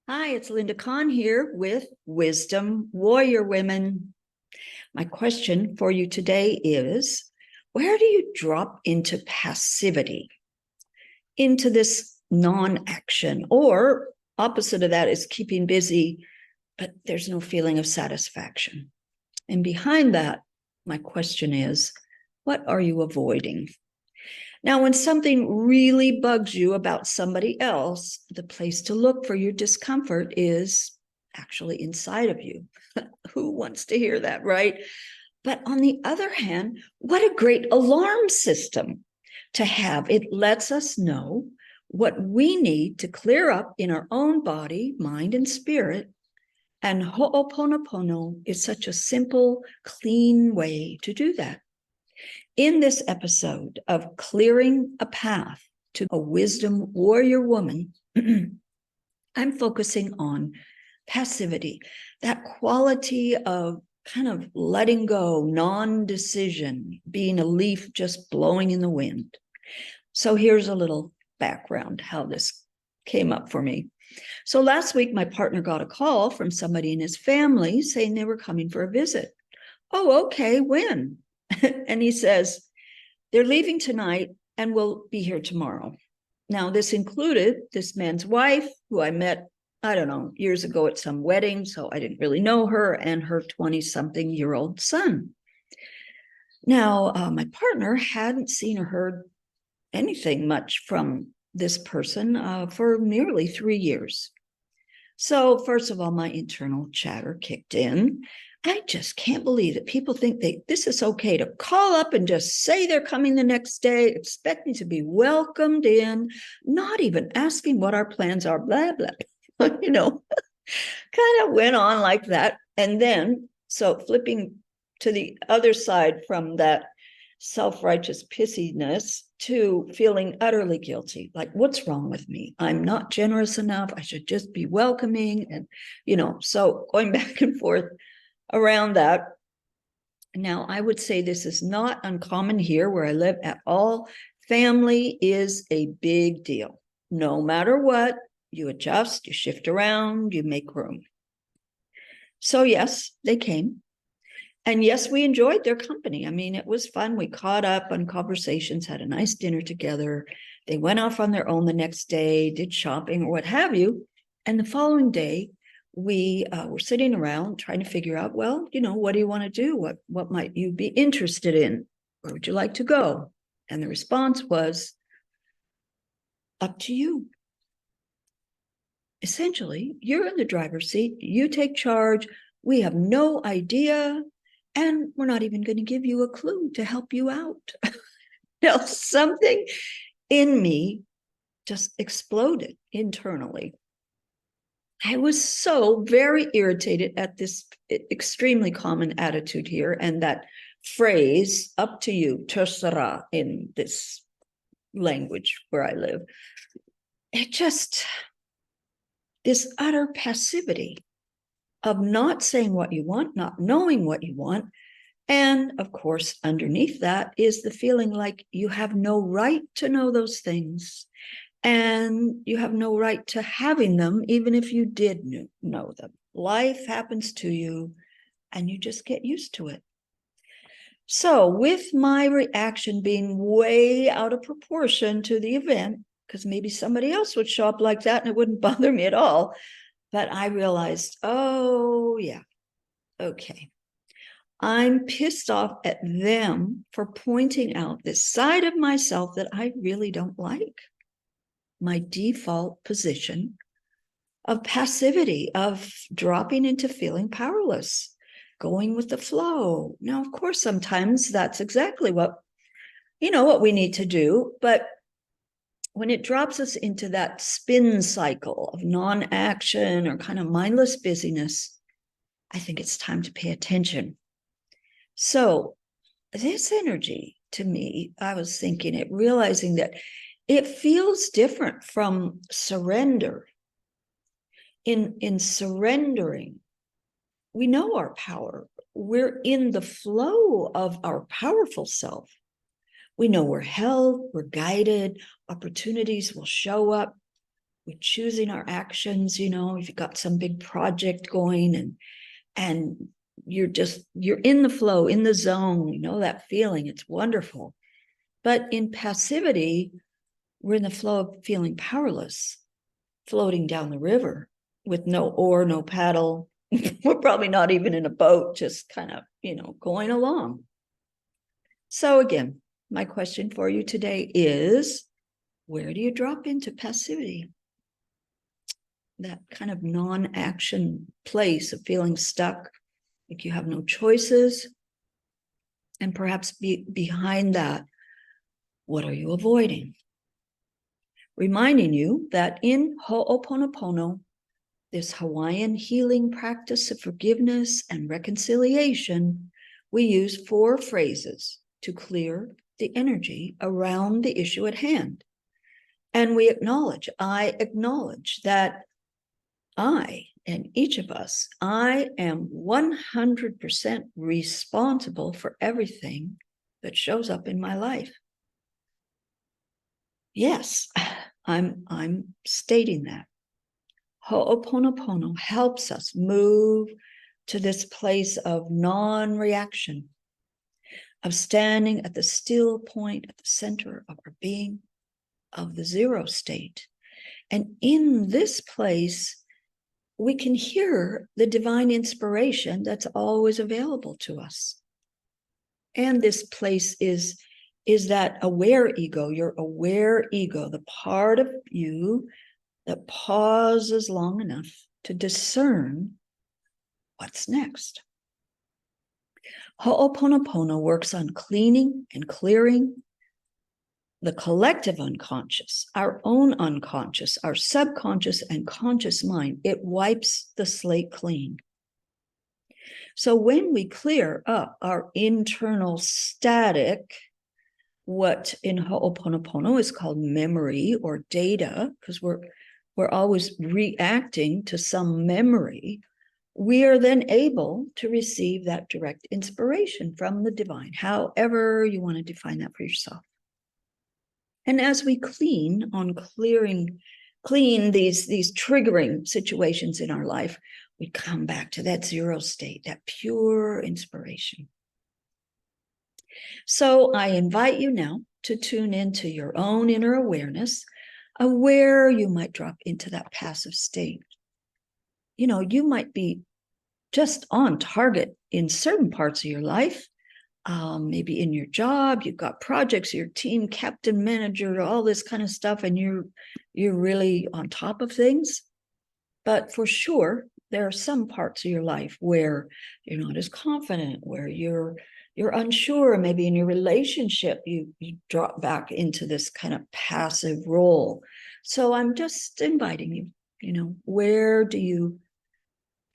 Hi, it's Linda Kahn here with Wisdom Warrior Women. My question for you today is, where do you drop into passivity, into this non-action, or opposite of that is keeping busy, but there's no feeling of satisfaction? And behind that, my question is, what are you avoiding? Now, when something really bugs you about somebody else, the place to look for your discomfort is actually inside of you. Who wants to hear that, right? But on the other hand, what a great alarm system to have. It lets us know what we need to clear up in our own body, mind, and spirit. And Ho'oponopono is such a simple, clean way to do that. In this episode of Clearing a Path to a Wisdom Warrior Woman, I'm focusing on passivity, that quality of kind of letting go, non-decision, being a leaf just blowing in the wind. So here's a little background, how this came up for me. So last week, my partner got a call from somebody in his family saying they were coming for a visit. Oh, okay, when? And he says, they're leaving tonight and will be here tomorrow. Now, this included this man's wife, who I met, I don't know, years ago at some wedding, so I didn't really know her, and her 20-something-year-old son. Now, my partner hadn't seen or heard anything much from this person for nearly 3 years. So first of all, my internal chatter kicked in. I just can't believe that people think this is okay to call up and just say they're coming the next day, expecting to be welcomed in, not even asking what our plans are, blah, blah. Kind of went on like that. And then, so flipping to the other side from that self-righteous pissiness to feeling utterly guilty. Like, what's wrong with me? I'm not generous enough. I should just be welcoming. And, so going back and forth around that. Now, I would say this is not uncommon here where I live at all. Family is a big deal. No matter what, you adjust, you shift around, you make room. So yes, they came. And yes, we enjoyed their company. I mean, it was fun. We caught up on conversations, had a nice dinner together. They went off on their own the next day, did shopping or what have you. And the following day, we were sitting around trying to figure out, well, what do you want to do? What might you be interested in? Where would you like to go? And the response was, up to you. Essentially, you're in the driver's seat. You take charge. We have no idea. And we're not even going to give you a clue to help you out. Something in me just exploded internally. I was so very irritated at this extremely common attitude here and that phrase, up to you, tercera, in this language where I live. It just, this utter passivity of not saying what you want, not knowing what you want. And of course, underneath that is the feeling like you have no right to know those things. And you have no right to having them, even if you did know them. Life happens to you, and you just get used to it. So with my reaction being way out of proportion to the event, because maybe somebody else would show up like that and it wouldn't bother me at all, but I realized, oh, yeah, okay. I'm pissed off at them for pointing out this side of myself that I really don't like. My default position of passivity, of dropping into feeling powerless, going with the flow. Now, of course, sometimes that's exactly what we need to do, but when it drops us into that spin cycle of non-action or kind of mindless busyness, I think it's time to pay attention. So this energy, to me, I was thinking it, realizing that it feels different from surrender. In surrendering, we know our power. We're in the flow of our powerful self. We know we're held, we're guided, opportunities will show up. We're choosing our actions. You know, if you've got some big project going and you're in the flow, in the zone, you know, that feeling, it's wonderful. But in passivity, we're in the flow of feeling powerless, floating down the river with no oar, no paddle. We're probably not even in a boat, just kind of, you know, going along. So again, my question for you today is, where do you drop into passivity? That kind of non-action place of feeling stuck, like you have no choices. And perhaps behind that, what are you avoiding? Reminding you that in Ho'oponopono, this Hawaiian healing practice of forgiveness and reconciliation, we use 4 phrases to clear the energy around the issue at hand. And I acknowledge that I, and each of us, I am 100% responsible for everything that shows up in my life. Yes, I'm stating that. Ho'oponopono helps us move to this place of non-reaction, of standing at the still point at the center of our being, of the 0 state. And in this place, we can hear the divine inspiration that's always available to us. And this place is that aware ego, your aware ego, the part of you that pauses long enough to discern what's next. Ho'oponopono works on cleaning and clearing the collective unconscious, our own unconscious, our subconscious and conscious mind. It wipes the slate clean. So when we clear up our internal static, what in Ho'oponopono is called memory or data, because we're always reacting to some memory, we are then able to receive that direct inspiration from the divine, however you want to define that for yourself. And as we clean these triggering situations in our life, we come back to that 0 state, that pure inspiration. So I invite you now to tune into your own inner awareness of where you might drop into that passive state. You know, you might be just on target in certain parts of your life. Maybe in your job, you've got projects, your team captain, manager, all this kind of stuff, and you're really on top of things. But for sure, there are some parts of your life where you're not as confident, where you're unsure. Maybe in your relationship, you drop back into this kind of passive role. So I'm just inviting you, you know, where do you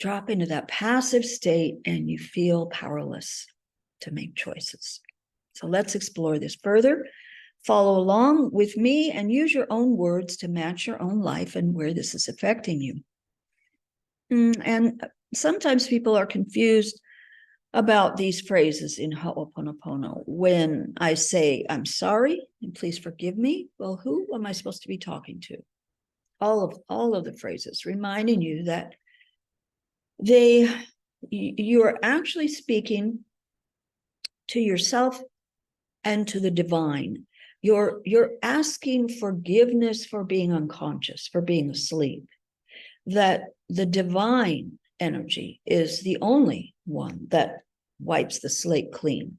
drop into that passive state and you feel powerless to make choices? So let's explore this further. Follow along with me and use your own words to match your own life and where this is affecting you. And sometimes people are confused about these phrases in Ho'oponopono. When I say, I'm sorry and please forgive me, well, who am I supposed to be talking to? All of the phrases reminding you that you are actually speaking to yourself and to the divine. You're asking forgiveness for being unconscious, for being asleep, that the divine energy is the only one that wipes the slate clean.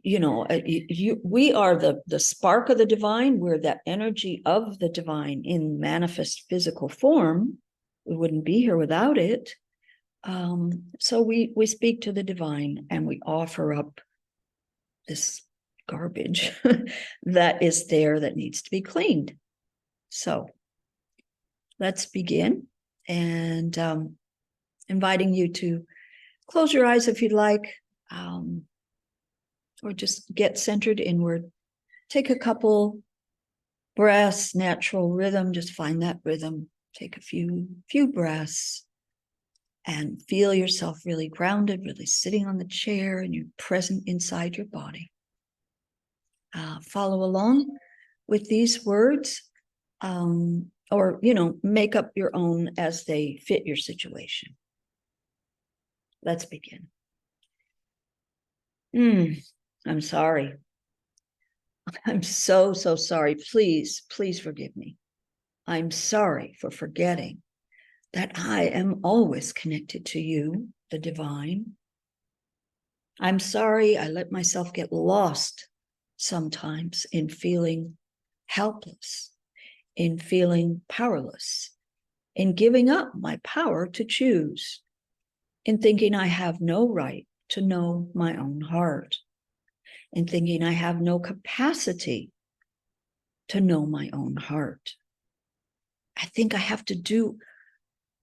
We are the spark of the divine. We're that energy of the divine in manifest physical form. We wouldn't be here without it. So we speak to the divine and we offer up this garbage that is there that needs to be cleaned. So let's begin, and inviting you to close your eyes if you'd like, or just get centered inward. Take a couple breaths, natural rhythm, just find that rhythm. Take a few breaths and feel yourself really grounded, really sitting on the chair, and you're present inside your body. follow along with these words, or, make up your own as they fit your situation. Let's begin. I'm sorry. I'm so sorry. Please forgive me. I'm sorry for forgetting that I am always connected to you, the divine. I'm sorry I let myself get lost sometimes in feeling helpless, in feeling powerless, in giving up my power to choose, in thinking I have no right to know my own heart, in thinking I have no capacity to know my own heart. I think I have to do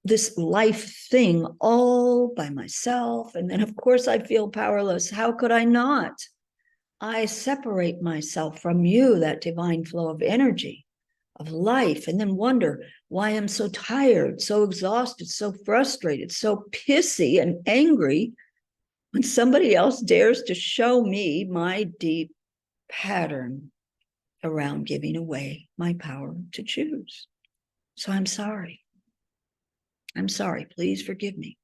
this life thing all by myself. And then, of course, I feel powerless. How could I not? I separate myself from you, that divine flow of energy, of life, and then wonder why I'm so tired, so exhausted, so frustrated, so pissy and angry when somebody else dares to show me my deep pattern around giving away my power to choose. So I'm sorry. I'm sorry. Please forgive me.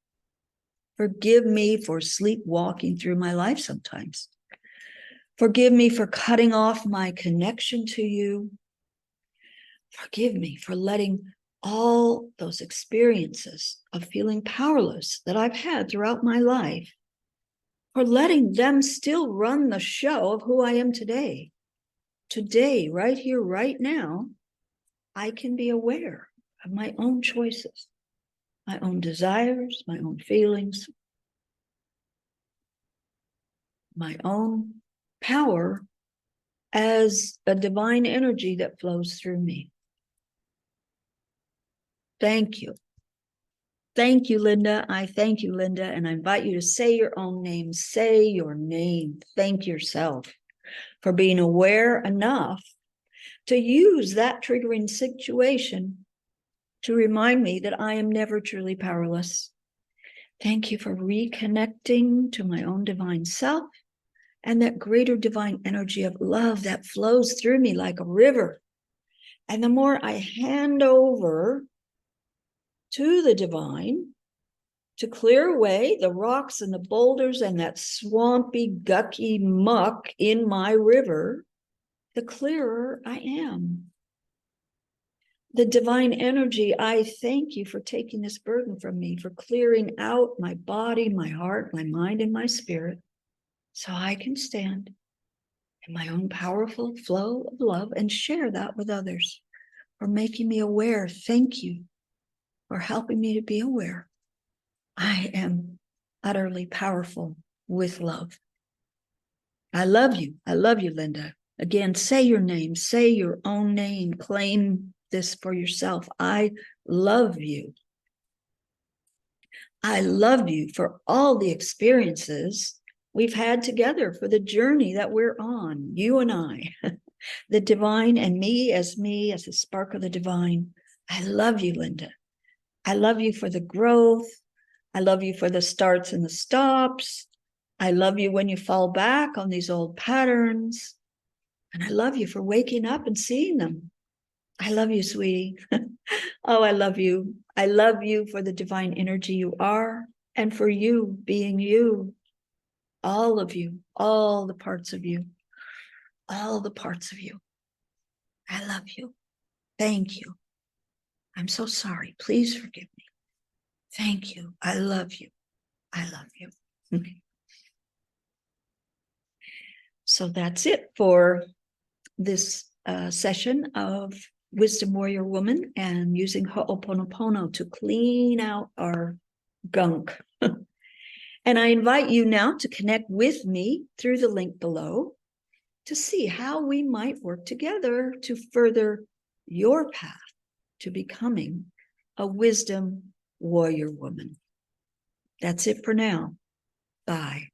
Forgive me for sleepwalking through my life sometimes. Forgive me for cutting off my connection to you. Forgive me for letting all those experiences of feeling powerless that I've had throughout my life, for letting them still run the show of who I am today. Today, right here, right now, I can be aware of my own choices, my own desires, my own feelings, my own power as a divine energy that flows through me. Thank you. Thank you, Linda. I thank you, Linda. And I invite you to say your own name. Say your name. Thank yourself for being aware enough to use that triggering situation to remind me that I am never truly powerless. Thank you for reconnecting to my own divine self and that greater divine energy of love that flows through me like a river. And the more I hand over to the divine to clear away the rocks and the boulders and that swampy, gucky muck in my river, the clearer I am. The divine energy, I thank you for taking this burden from me, for clearing out my body, my heart, my mind, and my spirit, so I can stand in my own powerful flow of love and share that with others, for making me aware. Thank you for helping me to be aware. I am utterly powerful with love. I love you. I love you, Linda. Again, say your name, say your own name, claim this for yourself. I love you. I love you for all the experiences we've had together, for the journey that we're on, you and I, the divine and me as a spark of the divine. I love you, Linda. I love you for the growth. I love you for the starts and the stops. I love you when you fall back on these old patterns. And I love you for waking up and seeing them. I love you, sweetie. Oh, I love you. I love you for the divine energy you are and for you being you. All of you, all the parts of you, all the parts of you. I love you. Thank you. I'm so sorry. Please forgive me. Thank you. I love you. I love you. Okay. So that's it for this session of Wisdom Warrior Woman and using Ho'oponopono to clean out our gunk. And I invite you now to connect with me through the link below to see how we might work together to further your path to becoming a Wisdom Warrior Woman. That's it for now. Bye.